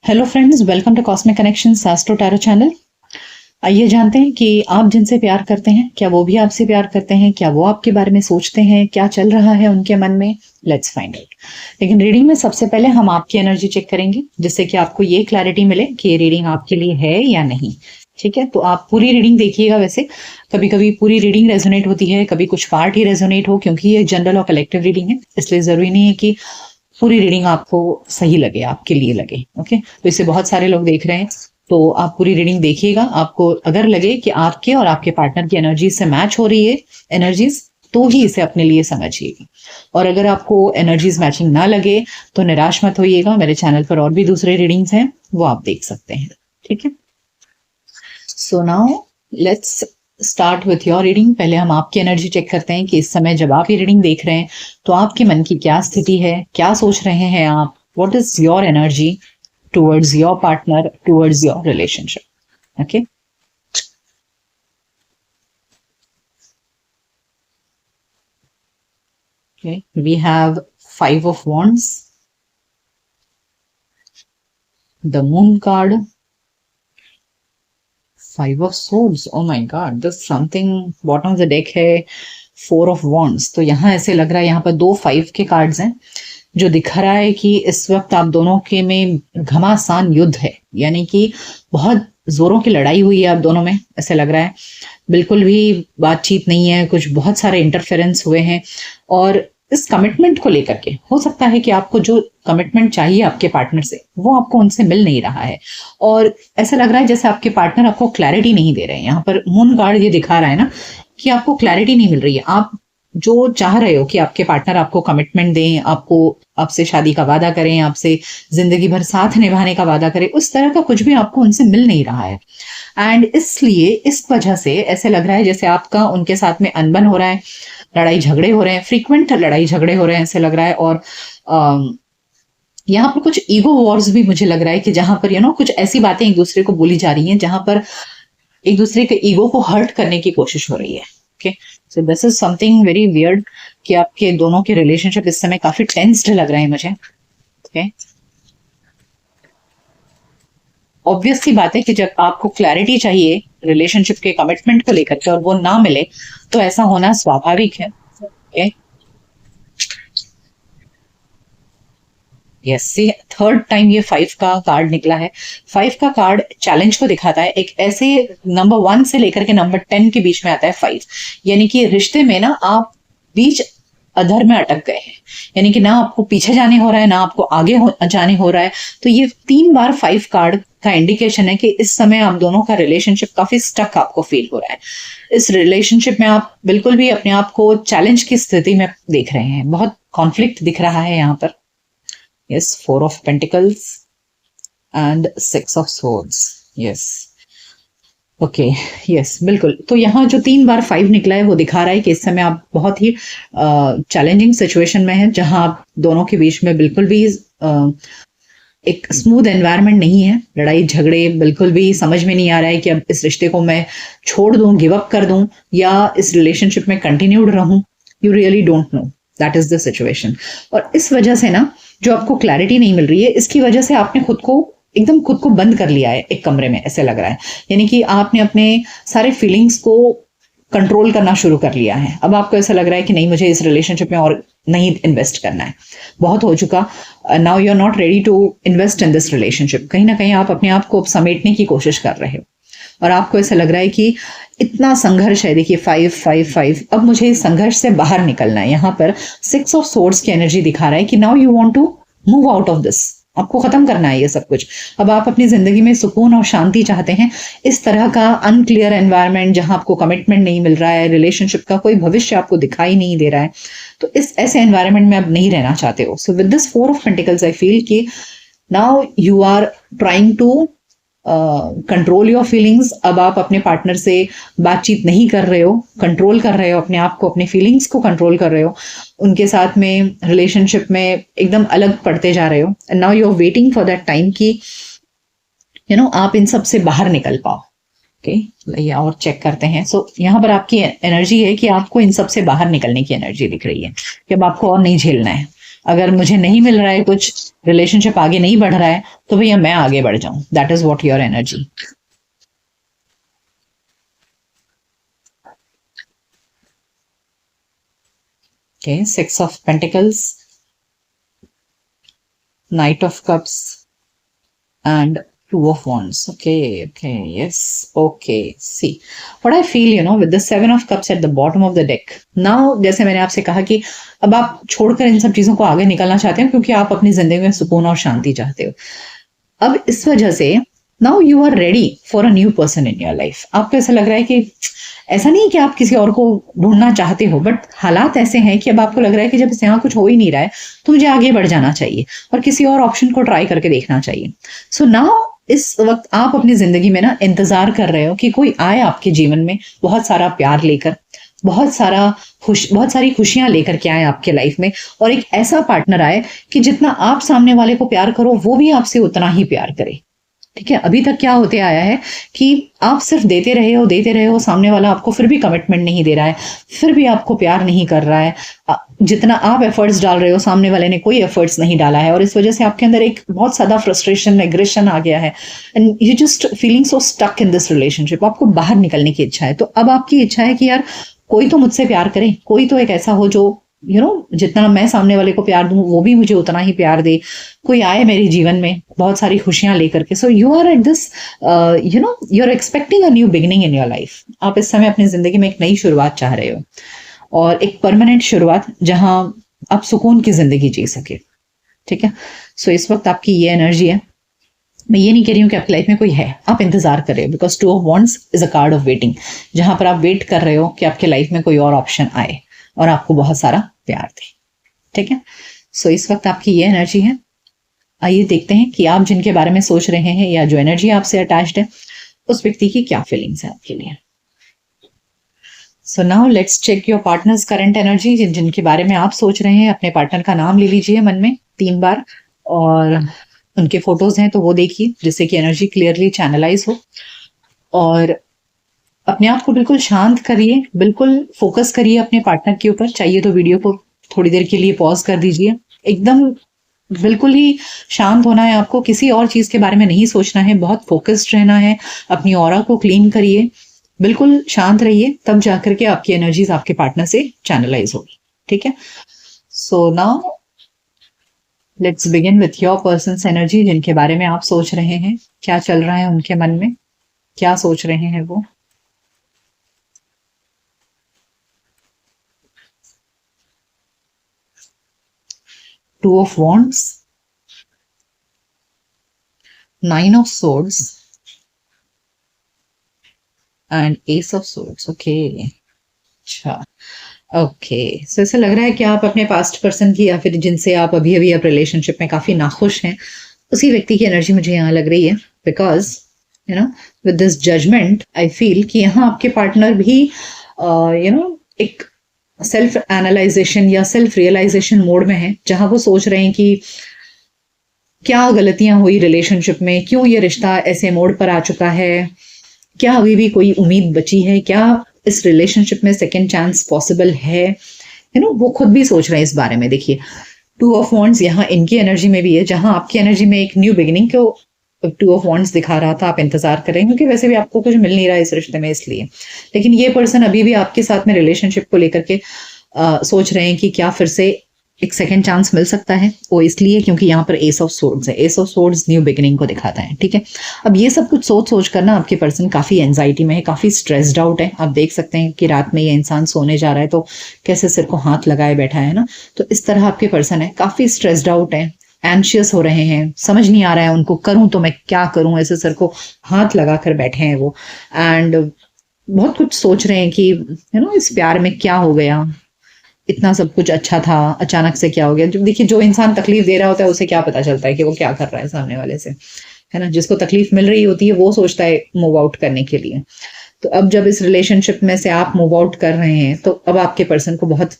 Hello friends, welcome to cosmic connection astro tarot channel. आइए जानते हैं कि आप जिनसे प्यार करते हैं, क्या वो भी आपसे प्यार करते हैं? क्या वो आपके बारे में सोचते हैं? क्या चल रहा है उनके मन में? Let's find out. लेकिन रीडिंग में सबसे पहले हम आपकी एनर्जी चेक करेंगे, जिससे कि आपको ये क्लैरिटी मिले कि ये रीडिंग आपके लिए है या नहीं। ठीक है, तो आप पूरी रीडिंग देखिएगा। वैसे कभी कभी पूरी रीडिंग रेजोनेट होती है, कभी कुछ पार्ट ही रेजोनेट हो, क्योंकि ये जनरल और कलेक्टिव रीडिंग है, इसलिए जरूरी नहीं है कि पूरी रीडिंग आपको सही लगे, आपके लिए लगे। ओके, तो इसे बहुत सारे लोग देख रहे हैं, तो आप पूरी रीडिंग देखिएगा। आपको अगर लगे कि आपके और आपके पार्टनर की एनर्जी से मैच हो रही है एनर्जीज, तो ही इसे अपने लिए समझिएगा। और अगर आपको एनर्जीज मैचिंग ना लगे तो निराश मत होइएगा। मेरे चैनल पर और भी दूसरे रीडिंग्स हैं, वो आप देख सकते हैं। ठीक है, सो now let's start with your reading. पहले हम आपकी एनर्जी चेक करते हैं कि इस समय जब आप ये रीडिंग देख रहे हैं तो आपके मन की क्या स्थिति है, क्या सोच रहे हैं आप, what is your energy towards your partner, towards your relationship. Okay, we have 5 of Wands, the Moon card, 5 of Swords. Oh my God, this something bottom of the deck है 4 of Wands। तो यहाँ ऐसे लग रहा है, यहाँ पर 2 5 के कार्ड्स हैं, जो दिखा रहा है कि इस वक्त आप दोनों के में घमासान युद्ध है, यानी कि बहुत जोरों की लड़ाई हुई है आप दोनों में, ऐसे लग रहा है। बिल्कुल भी बातचीत नहीं है, कुछ बहुत सारे इंटरफेरेंस हुए हैं। और इस कमिटमेंट को लेकर के हो सकता है कि आपको जो कमिटमेंट चाहिए आपके पार्टनर से, वो आपको उनसे मिल नहीं रहा है। और ऐसा लग रहा है जैसे आपके पार्टनर आपको क्लैरिटी नहीं दे रहे हैं। यहाँ पर मून कार्ड ये दिखा रहा है ना कि आपको क्लैरिटी नहीं मिल रही है। आप जो चाह रहे हो कि आपके पार्टनर आपको कमिटमेंट दें, आपको आपसे शादी का वादा करें, आपसे जिंदगी भर साथ निभाने का वादा करें, उस तरह का कुछ भी आपको उनसे मिल नहीं रहा है। एंड इसलिए इस वजह से ऐसे लग रहा है जैसे आपका उनके साथ में अनबन हो रहा है, लड़ाई झगड़े हो रहे हैं, फ्रीक्वेंट लड़ाई झगड़े हो रहे हैं ऐसे लग रहा है। और यहाँ पर कुछ ईगो वॉर्स भी मुझे लग रहा है कि जहां पर कुछ ऐसी बातें एक दूसरे को बोली जा रही हैं जहां पर एक दूसरे के ईगो को हर्ट करने की कोशिश हो रही है। Okay, so this is something very weird कि आपके दोनों के रिलेशनशिप इस समय काफी टेंस्ड लग रहे हैं मुझे। ओके, ऑब्वियस सी बात है कि जब आपको क्लैरिटी चाहिए रिलेशनशिप के कमिटमेंट को लेकर के और वो ना मिले, तो ऐसा होना स्वाभाविक है। ओके, यस, थर्ड टाइम ये 5 का कार्ड निकला है। 5 का कार्ड चैलेंज को दिखाता है। एक ऐसे नंबर 1 से लेकर के नंबर 10 के बीच में आता है 5, यानी कि रिश्ते में ना आप बीच अधर में अटक गए हैं, यानी कि ना आपको पीछे जाने हो रहा है, ना आपको आगे जाने हो रहा है। तो ये 3 बार 5 कार्ड का इंडिकेशन है कि इस समय आप दोनों का रिलेशनशिप काफी स्टक आपको फील हो रहा है। इस रिलेशनशिप में आप बिल्कुल भी अपने आप को चैलेंज की स्थिति में देख रहे हैं, बहुत कॉन्फ्लिक्ट दिख रहा है यहाँ पर। Yes, 4 of Pentacles and 6 of Swords। Yes, okay, yes, बिल्कुल। तो यहाँ जो 3 बार 5 निकला है वो दिखा रहा है कि इस समय आप बहुत ही चैलेंजिंग सिचुएशन में हैं, जहां आप दोनों के बीच में बिल्कुल भी एक स्मूथ एनवायरनमेंट नहीं है। लड़ाई झगड़े, बिल्कुल भी समझ में नहीं आ रहा है कि अब इस रिश्ते को मैं छोड़ दूं, गिव अप कर दूं, या इस रिलेशनशिप में कंटिन्यूड रहूं। You really don't know, that is the situation. और इस वजह से ना जो आपको क्लैरिटी नहीं मिल रही है, इसकी वजह से आपने खुद को बंद कर लिया है एक कमरे में, ऐसे लग रहा है। यानी कि आपने अपने सारे फीलिंग्स को कंट्रोल करना शुरू कर लिया है। अब आपको ऐसा लग रहा है कि नहीं, मुझे इस रिलेशनशिप में और नहीं इन्वेस्ट करना है, बहुत हो चुका। Now you are not ready to invest in this relationship. कहीं ना कहीं आप अपने आप को समेटने की कोशिश कर रहे हो, और आपको ऐसा लग रहा है कि इतना संघर्ष है। देखिए 5 5 5, अब मुझे इस संघर्ष से बाहर निकलना है। यहाँ पर 6 of Swords की एनर्जी दिखा रहा है कि now you want to move out of this. आपको खत्म करना है ये सब कुछ। अब आप अपनी जिंदगी में सुकून और शांति चाहते हैं। इस तरह का अनक्लियर एनवायरनमेंट जहां आपको कमिटमेंट नहीं मिल रहा है, रिलेशनशिप का कोई भविष्य आपको दिखाई नहीं दे रहा है, तो इस ऐसे एनवायरनमेंट में आप नहीं रहना चाहते हो। So with this 4 of Pentacles I feel कि now you are trying to control your feelings. अब आप अपने पार्टनर से बातचीत नहीं कर रहे हो, कंट्रोल कर रहे हो अपने आप को, अपने फीलिंग्स को कंट्रोल कर रहे हो, उनके साथ में रिलेशनशिप में एकदम अलग पड़ते जा रहे हो। And now you are waiting for that time कि आप इन सब से बाहर निकल पाओ। ओके, और चेक करते हैं। सो यहाँ पर आपकी एनर्जी है कि आपको इन सब से बाहर निकलने की एनर्जी दिख रही है कि अब आपको और नहीं झेलना है। अगर मुझे नहीं मिल रहा है कुछ, रिलेशनशिप आगे नहीं बढ़ रहा है, तो भैया मैं आगे बढ़ जाऊं। That is what your energy. Okay, six of pentacles, night of cups and two of wands. Okay, yes, okay. See what I feel, with the seven of cups at the bottom of the deck now, जैसे मैंने आपसे कहा कि अब आप छोड़कर इन सब चीजों को आगे निकलना चाहते हो, क्योंकि आप अपनी जिंदगी में सुकून और शांति चाहते हो। अब इस वजह से now you are ready for a new person in your life. आपको ऐसा लग रहा है कि ऐसा नहीं कि आप किसी और को ढूंढना चाहते हो, बट हालात ऐसे हैं कि अब आपको लग रहा है कि जब यहाँ कुछ हो ही नहीं रहा है, तो मुझे आगे बढ़ जाना चाहिए और किसी और ऑप्शन को ट्राई करके देखना चाहिए। सो नाउ इस वक्त आप अपनी जिंदगी में ना इंतजार कर रहे हो कि कोई आए आपके जीवन में बहुत सारा प्यार लेकर, बहुत सारी खुशियां लेकर के आए आपके लाइफ में, और एक ऐसा पार्टनर आए कि जितना आप सामने वाले को प्यार करो वो भी आपसे उतना ही प्यार करे। ठीक है, अभी तक क्या होते आया है कि आप सिर्फ देते रहे हो, सामने वाला आपको फिर भी कमिटमेंट नहीं दे रहा है, फिर भी आपको प्यार नहीं कर रहा है। जितना आप एफर्ट्स डाल रहे हो, सामने वाले ने कोई एफर्ट्स नहीं डाला है, और इस वजह से आपके अंदर एक बहुत ज्यादा फ्रस्ट्रेशन, एग्रेशन आ गया है, and you just feeling so stuck in this relationship. आपको बाहर निकलने की इच्छा है। तो अब आपकी इच्छा है कि यार कोई तो मुझसे प्यार करे, कोई तो एक ऐसा हो जो जितना मैं सामने वाले को प्यार दूं वो भी मुझे उतना ही प्यार दे, कोई आए मेरे जीवन में बहुत सारी खुशियां लेकर के। So you are at this, you are expecting a new beginning in your life. आप इस समय अपनी जिंदगी में एक नई शुरुआत चाह रहे हो, और एक परमानेंट शुरुआत जहां आप सुकून की जिंदगी जी सके। ठीक है, सो इस वक्त आपकी ये एनर्जी है। मैं ये नहीं कह रही हूँ कि आपकी लाइफ में कोई है, आप इंतजार कर रहे हो, because two of wands is a card of waiting, जहां पर आप वेट कर रहे हो कि आपके लाइफ में कोई और ऑप्शन आए और आपको बहुत सारा प्यार दे। ठीक है, सो इस वक्त आपकी ये एनर्जी है। आइए देखते हैं कि आप जिनके बारे में सोच रहे हैं या जो एनर्जी आपसे अटैच्ड है, उस व्यक्ति की क्या फीलिंग्स है आपके लिए। So now let's check your partner's current energy. जिनके बारे में आप सोच रहे हैं, अपने पार्टनर का नाम ले लीजिए मन में 3 बार, और उनके फोटोज हैं तो वो देखिए, जिससे कि एनर्जी क्लियरली चैनलाइज हो। और अपने आप को बिल्कुल शांत करिए, बिल्कुल फोकस करिए अपने पार्टनर के ऊपर। चाहिए तो वीडियो को थोड़ी देर के लिए पॉज कर दीजिए। एकदम बिल्कुल ही शांत होना है आपको, किसी और चीज के बारे में नहीं सोचना है, बहुत फोकस्ड रहना है। अपनी ऑरा को क्लीन करिए, बिल्कुल शांत रहिए, तब जाकर के आपकी एनर्जीज आपके पार्टनर से चैनलाइज होगी। ठीक है, सो now let's begin with your persons energy. जिनके बारे में आप सोच रहे हैं, क्या चल रहा है उनके मन में, क्या सोच रहे हैं वो। Two of wands, 9 of swords and ace of swords. Okay, अच्छा, ओके। सो ऐसा लग रहा है कि आप अपने पास्ट पर्सन की, या फिर जिनसे आप अभी अभी आप रिलेशनशिप में काफी नाखुश हैं, उसी व्यक्ति की एनर्जी मुझे यहाँ लग रही है। Because with this judgement I feel कि यहाँ आपके पार्टनर भी एक सेल्फ एनालाइजेशन या सेल्फ रियलाइजेशन मोड में है, जहां वो सोच रहे हैं कि क्या गलतियां हुई रिलेशनशिप में, क्यों ये रिश्ता ऐसे मोड़ पर आ चुका है, क्या अभी भी कोई उम्मीद बची है, क्या इस रिलेशनशिप में सेकेंड चांस पॉसिबल है। वो खुद भी सोच रहे हैं इस बारे में। देखिए, टू ऑफ वॉन्ड्स यहाँ इनकी एनर्जी में भी है, जहां आपकी एनर्जी में एक न्यू बिगिनिंग को टू ऑफ वॉन्ड्स दिखा रहा था। आप इंतजार कर रहे हैं क्योंकि वैसे भी आपको कुछ मिल नहीं रहा है इस रिश्ते में, इसलिए। लेकिन ये पर्सन अभी भी आपके साथ में रिलेशनशिप को लेकर के सोच रहे हैं कि क्या फिर से एक सेकेंड चांस मिल सकता है। वो इसलिए क्योंकि यहाँ पर एस ऑफ सोर्ड्स है। S of swords new beginning को दिखाता है। ठीक है, अब ये सब कुछ सोच सोच कर ना आपके पर्सन काफी एंजाइटी में है, काफी स्ट्रेस्ड आउट है। आप देख सकते हैं कि रात में ये इंसान सोने जा रहा है तो कैसे सिर को हाथ लगाए बैठा है ना। तो इस तरह आपके पर्सन है, काफी स्ट्रेस्ड आउट है, एंशियस हो रहे हैं, समझ नहीं आ रहा है उनको, करूं तो मैं क्या करूं, ऐसे सर को हाथ लगा कर बैठे हैं वो। एंड बहुत कुछ सोच रहे हैं कि इस प्यार में क्या हो गया, इतना सब कुछ अच्छा था, अचानक से क्या हो गया। जब देखिए, जो इंसान तकलीफ दे रहा होता है उसे क्या पता चलता है कि वो क्या कर रहा है सामने वाले से, है ना। जिसको तकलीफ मिल रही होती है वो सोचता है मूव आउट करने के लिए। तो अब जब इस रिलेशनशिप में से आप मूव आउट कर रहे हैं, तो अब आपके पर्सन को बहुत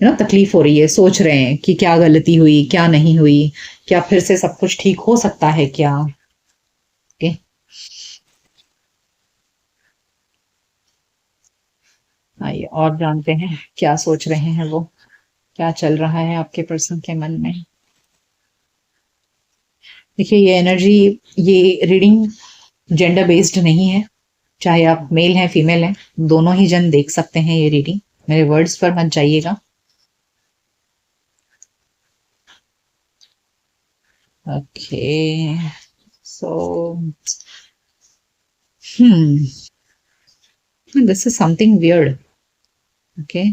तकलीफ हो रही है, सोच रहे हैं कि क्या गलती हुई, क्या नहीं हुई, क्या फिर से सब कुछ ठीक हो सकता है क्या। ओके, आइए और जानते हैं क्या सोच रहे हैं वो, क्या चल रहा है आपके पर्सन के मन में। देखिए ये एनर्जी, ये रीडिंग जेंडर बेस्ड नहीं है, चाहे आप मेल हैं फीमेल हैं, दोनों ही जन देख सकते हैं ये रीडिंग, मेरे वर्ड्स पर मत जाइएगा। Okay so this is something weird. Okay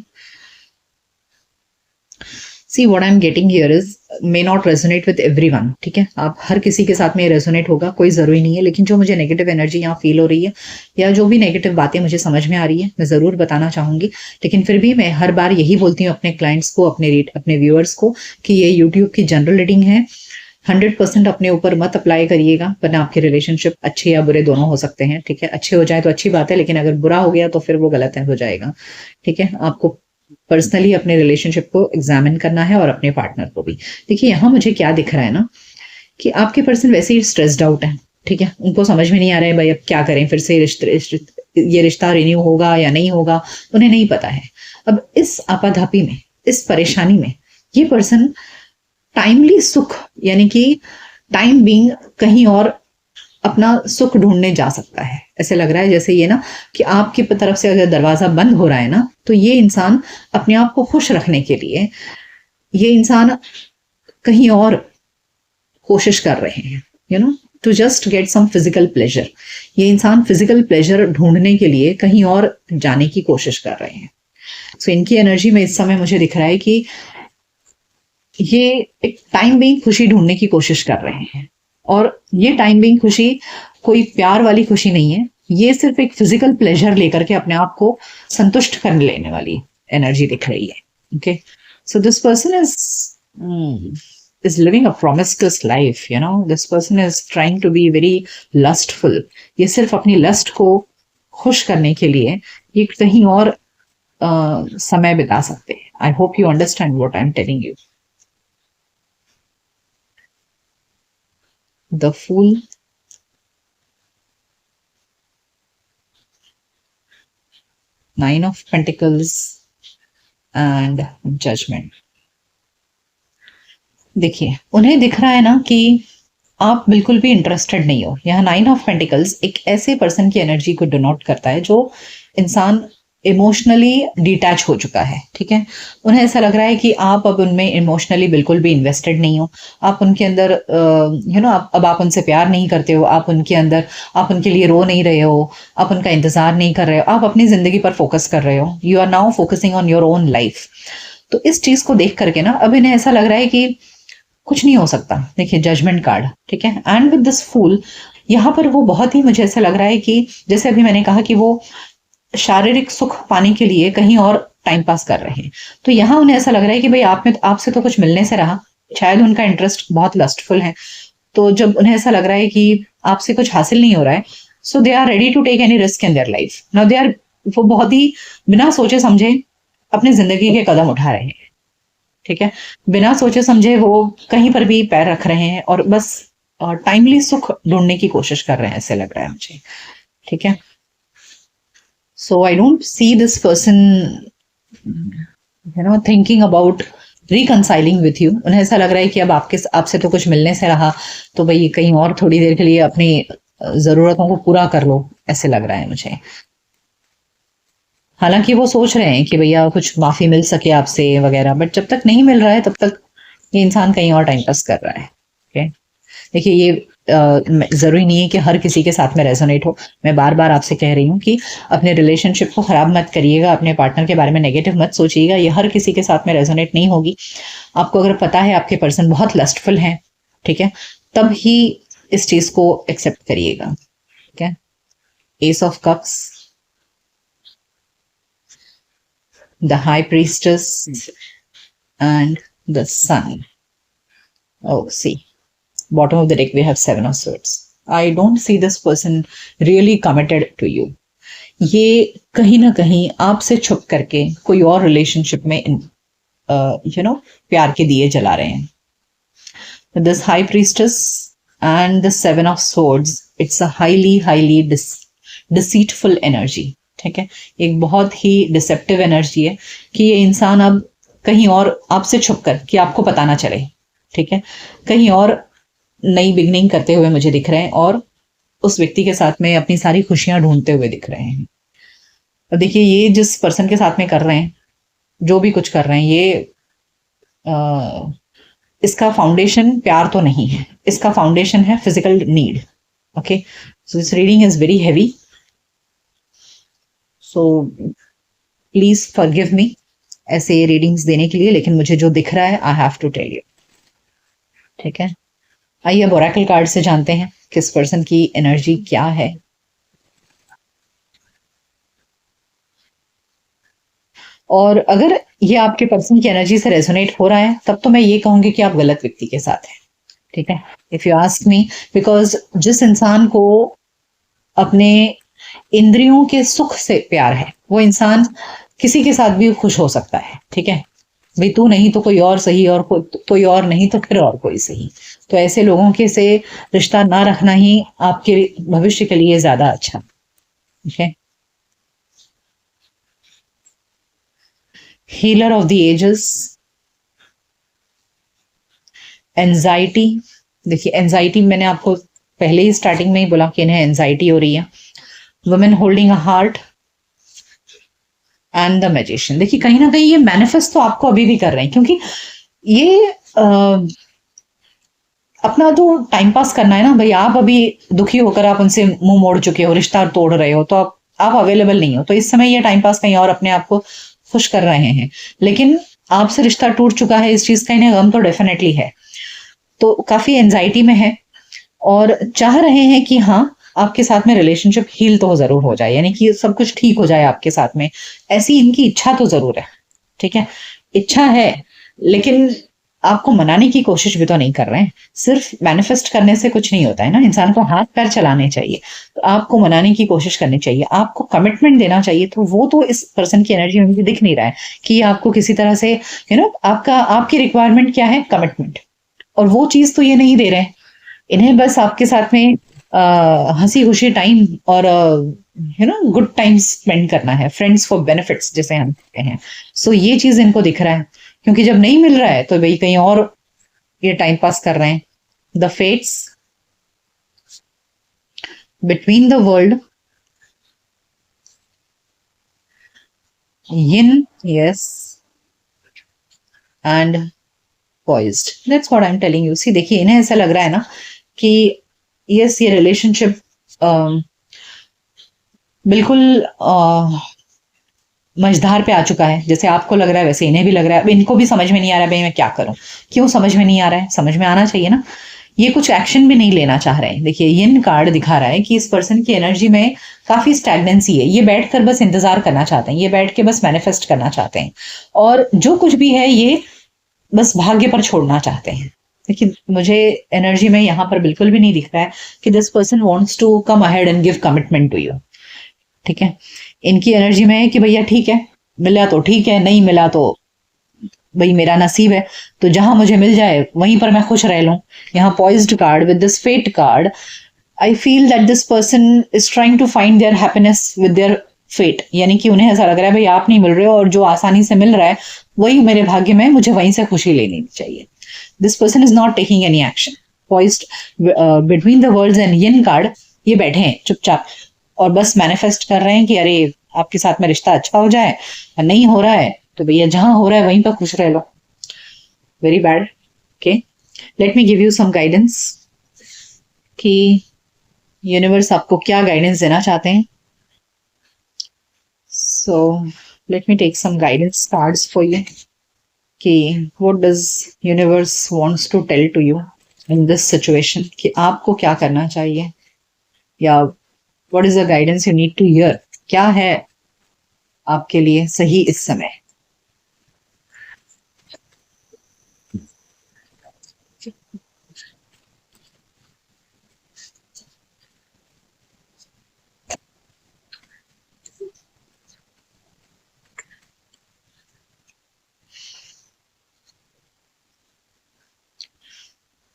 see what I am getting here is may not resonate with everyone, ठीक है, आप हर किसी के साथ में रेजोनेट होगा कोई जरूरी नहीं है, लेकिन जो मुझे नेगेटिव एनर्जी यहाँ फील हो रही है या जो भी नेगेटिव बातें मुझे समझ में आ रही है मैं जरूर बताना चाहूंगी। लेकिन फिर भी मैं हर बार यही बोलती हूँ अपने क्लाइंट्स को, अपने व्यूअर्स को कि ये यूट्यूब की जनरल रीडिंग है, 100% अपने ऊपर मत अप्लाई करिएगा, वरना आपके रिलेशनशिप अच्छे या बुरे दोनों हो सकते हैं, ठीक है। अच्छे हो जाए तो अच्छी बात है, लेकिन अगर बुरा हो गया तो फिर वो गलत हो जाएगा, ठीक है। आपको पर्सनली अपने रिलेशनशिप को एग्जामिन करना है और अपने पार्टनर को भी। देखिए यहाँ मुझे क्या दिख रहा है ना कि आपके पर्सन वैसे ही स्ट्रेस्ड आउट है, ठीक है, उनको समझ में नहीं आ रहा है भाई अब क्या करें, फिर से ये रिश्ता रिन्यू होगा या नहीं होगा, उन्हें नहीं पता है। अब इस आपाधापी में, इस परेशानी में ये पर्सन टाइमली सुख यानी कि टाइम बीइंग कहीं और अपना सुख ढूंढने जा सकता है। ऐसे लग रहा है जैसे ये ना कि आपकी तरफ से अगर दरवाजा बंद हो रहा है ना, तो ये इंसान अपने आप को खुश रखने के लिए ये इंसान कहीं और कोशिश कर रहे हैं, you know, to just get some physical pleasure. ये इंसान फिजिकल प्लेजर ढूंढने के लिए कहीं और जाने की कोशिश कर रहे हैं। सो इनकी एनर्जी में इस समय मुझे दिख रहा है कि ये एक टाइम बीइंग खुशी ढूंढने की कोशिश कर रहे हैं, और ये टाइम बीइंग खुशी कोई प्यार वाली खुशी नहीं है, ये सिर्फ एक फिजिकल प्लेजर लेकर के अपने आप को संतुष्ट कर लेने वाली एनर्जी दिख रही है। Okay so this person is living a promiscuous life, you know, this person is trying to be very lustful। ये सिर्फ अपनी लस्ट को खुश करने के लिए ये कहीं और समय बिता सकते हैं। I hope you understand what I am telling you. The Fool, Nine of Pentacles and Judgment। देखिए उन्हें दिख रहा है ना कि आप बिल्कुल भी इंटरेस्टेड नहीं हो। यहाँ 9 ऑफ पेंटिकल्स एक ऐसे पर्सन की एनर्जी को डिनोट करता है जो इंसान इमोशनली डिटैच हो चुका है, ठीक है। उन्हें ऐसा लग रहा है कि आप अब उनमें इमोशनली बिल्कुल भी इन्वेस्टेड नहीं हो, आप उनके अंदर यू नो अब आप उनसे प्यार नहीं करते हो, आप उनके अंदर, आप उनके लिए रो नहीं रहे हो, आप उनका इंतजार नहीं कर रहे हो, आप अपनी जिंदगी पर फोकस कर रहे हो। You are now focusing on your own life. तो इस चीज को देख करके ना अब इन्हें ऐसा लग रहा है कि कुछ नहीं हो सकता। देखिए जजमेंट कार्ड, ठीक है, एंड विद दिस फूल यहाँ पर वो बहुत ही, मुझे ऐसा लग रहा है कि जैसे अभी मैंने कहा कि वो शारीरिक सुख पाने के लिए कहीं और टाइम पास कर रहे हैं, तो यहाँ उन्हें ऐसा लग रहा है कि भाई आपसे तो कुछ मिलने से रहा, शायद उनका इंटरेस्ट बहुत लस्टफुल है, तो जब उन्हें ऐसा लग रहा है कि आपसे कुछ हासिल नहीं हो रहा है, so they are ready to take any risk in their life. Now they are, वो बहुत ही बिना सोचे समझे अपनी जिंदगी के कदम उठा रहे हैं, ठीक है, बिना सोचे समझे वो कहीं पर भी पैर रख रहे हैं और बस टाइमली सुख ढूंढने की कोशिश कर रहे हैं, ऐसे लग रहा है मुझे, ठीक है। So I don't see this person you know thinking about reconciling with you. उन्हें ऐसा लग रहा है कि अब आपसे तो कुछ मिलने से रहा, तो भाई कहीं और थोड़ी देर के लिए अपनी जरूरतों को पूरा कर लो, ऐसे लग रहा है मुझे। हालांकि वो सोच रहे हैं कि भैया कुछ माफी मिल सके आपसे वगैरह, बट जब तक नहीं मिल रहा है तब तक ये इंसान कहीं और टाइम पास कर रहा है। ओके देखिए ये जरूरी नहीं है कि हर किसी के साथ में रेजोनेट हो। मैं बार बार आपसे कह रही हूँ कि अपने रिलेशनशिप को खराब मत करिएगा, अपने पार्टनर के बारे में नेगेटिव मत सोचिएगा, ये हर किसी के साथ में रेजोनेट नहीं होगी। आपको अगर पता है आपके पर्सन बहुत लस्टफुल हैं, ठीक है, तब ही इस चीज को एक्सेप्ट करिएगा, ठीक है। S of cups, the high priestess and the sun। oh see, bottom of the deck we have 7 of swords। I don't see this person really committed to you। ये कहीं ना कहीं आपसे छुप करके कोई और रिलेशनशिप में यू नो प्यार के दिए जला रहे हैं। this high priestess and the 7 of swords, it's a highly deceitful energy, ठीक है, एक बहुत ही डिसेप्टिव एनर्जी है कि ये इंसान अब कहीं और आपसे छुपकर, कि आपको पता ना चले, ठीक है, कहीं और नई बिगनिंग करते हुए मुझे दिख रहे हैं और उस व्यक्ति के साथ में अपनी सारी खुशियां ढूंढते हुए दिख रहे हैं। और देखिए, ये जिस पर्सन के साथ में कर रहे हैं, जो भी कुछ कर रहे हैं, ये अ, इसका फाउंडेशन प्यार तो नहीं है, इसका फाउंडेशन है physical need. Okay, so this reading is very heavy, so please forgive me ऐसे रीडिंग्स देने के लिए, लेकिन मुझे जो दिख रहा है I have to tell you, ठीक है। आइए अब ओरेकल कार्ड से जानते हैं किस पर्सन की एनर्जी क्या है। और अगर ये आपके पर्सन की एनर्जी से रेजोनेट हो रहा है, तब तो मैं ये कहूंगी कि आप गलत व्यक्ति के साथ हैं, ठीक है, if you ask me. Because जिस इंसान को अपने इंद्रियों के सुख से प्यार है, वो इंसान किसी के साथ भी खुश हो सकता है, ठीक है। भाई तू नहीं तो कोई और सही, और कोई और नहीं तो फिर और कोई सही। तो ऐसे लोगों के से रिश्ता ना रखना ही आपके भविष्य के लिए ज्यादा अच्छा, ठीक है। Healer of the ages, anxiety. देखिए, एंजाइटी मैंने आपको पहले ही स्टार्टिंग में ही बोला कि इन्हें एंजाइटी हो रही है। Women holding a heart and the magician. देखिए, कहीं ना कहीं ये मैनिफेस्ट तो आपको अभी भी कर रहे हैं, क्योंकि ये अपना तो टाइम पास करना है ना भाई। आप अभी दुखी होकर आप उनसे मुंह मोड़ चुके हो, रिश्ता तोड़ रहे हो, तो आप अवेलेबल नहीं हो, तो इस समय ये टाइम पास कहीं और अपने आप को खुश कर रहे हैं। लेकिन आपसे रिश्ता टूट चुका है, इस चीज का इन्हें गम तो डेफिनेटली है, तो काफी एंजाइटी में है और चाह रहे हैं कि हाँ, आपके साथ में रिलेशनशिप हील तो जरूर हो जाए, यानी कि सब कुछ ठीक हो जाए आपके साथ में, ऐसी इनकी इच्छा तो जरूर है, ठीक है। इच्छा है, लेकिन आपको मनाने की कोशिश भी तो नहीं कर रहे हैं। सिर्फ मैनिफेस्ट करने से कुछ नहीं होता है ना, इंसान को हाथ पैर चलाने चाहिए, तो आपको मनाने की कोशिश करनी चाहिए, आपको कमिटमेंट देना चाहिए। तो वो तो इस पर्सन की एनर्जी में मुझे दिख नहीं रहा है कि आपको किसी तरह से आपका आपकी रिक्वायरमेंट क्या है, कमिटमेंट, और वो चीज तो ये नहीं दे रहे हैं। इन्हें बस आपके साथ में हंसी खुशी टाइम और गुड टाइम स्पेंड करना है, फ्रेंड्स फॉर बेनिफिट्स जैसे हम कहते हैं। सो ये चीज इनको दिख रहा है, क्योंकि जब नहीं मिल रहा है तो भाई कहीं और ये टाइम पास कर रहे हैं। The fates, between the world, yin, yes, and poised, that's what I'm telling you। See देखिए, इन्हें ऐसा लग रहा है ना कि यस, ये रिलेशनशिप बिल्कुल मझधार पे आ चुका है। जैसे आपको लग रहा है वैसे इन्हें भी लग रहा है। अब इनको भी समझ में नहीं आ रहा है भाई मैं क्या करूं। क्यों समझ में नहीं आ रहा है? समझ में आना चाहिए ना। ये कुछ एक्शन भी नहीं लेना चाह रहे हैं। देखिए, ये कार्ड दिखा रहा है कि इस पर्सन की एनर्जी में काफी स्टैग्नेंसी है। ये बैठकर बस इंतजार करना चाहते हैं, ये बैठ के बस मैनिफेस्ट करना चाहते हैं, और जो कुछ भी है ये बस भाग्य पर छोड़ना चाहते हैं। देखिए, मुझे एनर्जी में यहाँ पर बिल्कुल भी नहीं दिख रहा है कि this person wants to come ahead and give commitment to you, ठीक है। इनकी एनर्जी में है कि भैया ठीक है, मिला तो ठीक है, नहीं मिला तो भाई मेरा नसीब है, तो जहां मुझे मिल जाए वहीं पर मैं खुश रह लूं। यहाँ poised card with this fate card, I feel that this person is trying to find their happiness with their fate, यानी कि उन्हें ऐसा लग रहा है भाई आप नहीं मिल रहे हो और जो आसानी से मिल रहा है वही मेरे भाग्य में, मुझे वहीं से खुशी लेनी चाहिए। This person is not taking any action. Poised between the worlds and yin card, ये बैठे हैं चुपचाप और बस मैनिफेस्ट कर रहे हैं कि अरे आपके साथ में रिश्ता अच्छा हो जाए, और नहीं हो रहा है तो भैया जहां हो रहा है वहीं पर खुश रह लो। Very bad. Okay, let me give you some guidance कि यूनिवर्स आपको क्या गाइडेंस देना चाहते हैं। So let me take some guidance cards for you कि what does universe wants to tell to you in this situation, कि आपको क्या करना चाहिए, या what is the guidance you need to hear, क्या है आपके लिए सही इस समय।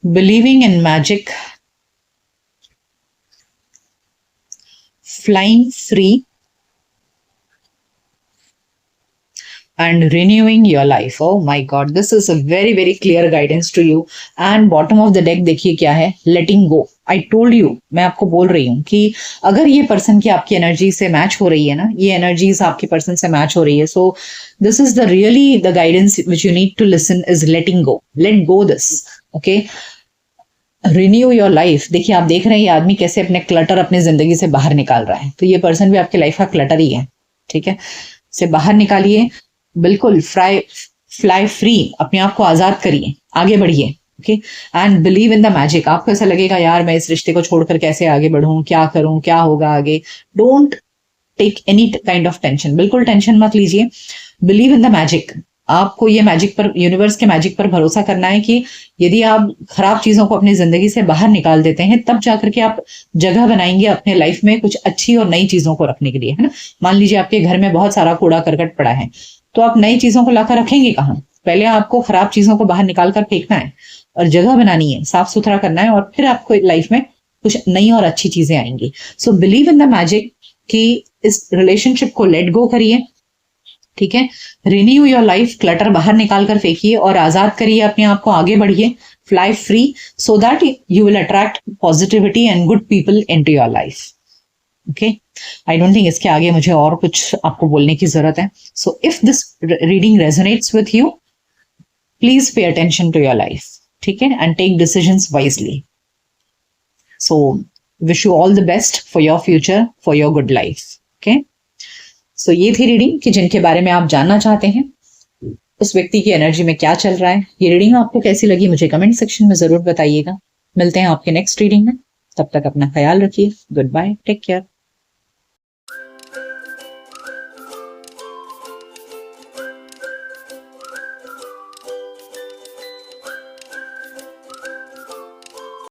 Believing in magic, flying free, and renewing your life. Oh my god, this is a very very clear guidance to you. And bottom of the deck देखिए क्या है, letting go. I told you, मैं आपको बोल रही हूँ कि अगर ये पर्सन की आपकी एनर्जी से मैच हो रही है ना, ये एनर्जीज आपके पर्सन से मैच हो रही है, so this is the really the guidance which you need to listen is letting go. Let go this, okay? Renew your life. देखिए आप देख रहे हैं ये आदमी कैसे अपने क्लटर अपनी जिंदगी से बाहर निकाल रहा है, तो ये पर्सन भी आपके लाइफ का क्लटर ही है, ठीक है? से बाहर निकालिए, बिल्कुल फ्लाई फ्री, अपने आप को आजाद करिए, आगे बढ़िए, okay? And believe in the magic. आपको ऐसा लगेगा यार मैं इस रिश्ते को छोड़कर कैसे आगे बढ़ूं, क्या करूं, क्या होगा आगे. Don't take any kind of tension, बिल्कुल टेंशन मत लीजिए. Believe in the magic. आपको ये मैजिक पर, यूनिवर्स के मैजिक पर भरोसा करना है कि यदि आप खराब चीजों को अपनी जिंदगी से बाहर निकाल देते हैं, तब जाकर के आप जगह बनाएंगे अपने लाइफ में कुछ अच्छी और नई चीजों को रखने के लिए, है ना? मान लीजिए आपके घर में बहुत सारा कूड़ा करकट पड़ा है, तो आप नई चीजों को लाकर रखेंगे कहाँ? पहले आपको खराब चीजों को बाहर निकाल कर फेंकना है और जगह बनानी है, साफ सुथरा करना है, और फिर आपको लाइफ में कुछ नई और अच्छी चीजें आएंगी. So believe in the magic कि इस रिलेशनशिप को लेट गो करिए, ठीक है? रिन्यू योर लाइफ, क्लटर बाहर निकाल कर फेंकिए और आजाद करिए अपने आप को, आगे बढ़िए, fly free, so that you will attract positivity and good people into your life. Okay, I don't think इसके आगे मुझे और कुछ आपको बोलने की जरूरत है. So if this reading resonates with you, please pay attention to your life, ठीक है? And take decisions wisely. So wish you all the best for your future, for your good life. Okay, so ये थी reading कि जिनके बारे में आप जानना चाहते हैं उस व्यक्ति की एनर्जी में क्या चल रहा है. ये रीडिंग आपको कैसी लगी मुझे कमेंट सेक्शन में जरूर बताइएगा. मिलते हैं आपके नेक्स्ट रीडिंग में, तब तक अपना ख्याल रखिए. Goodbye, take care.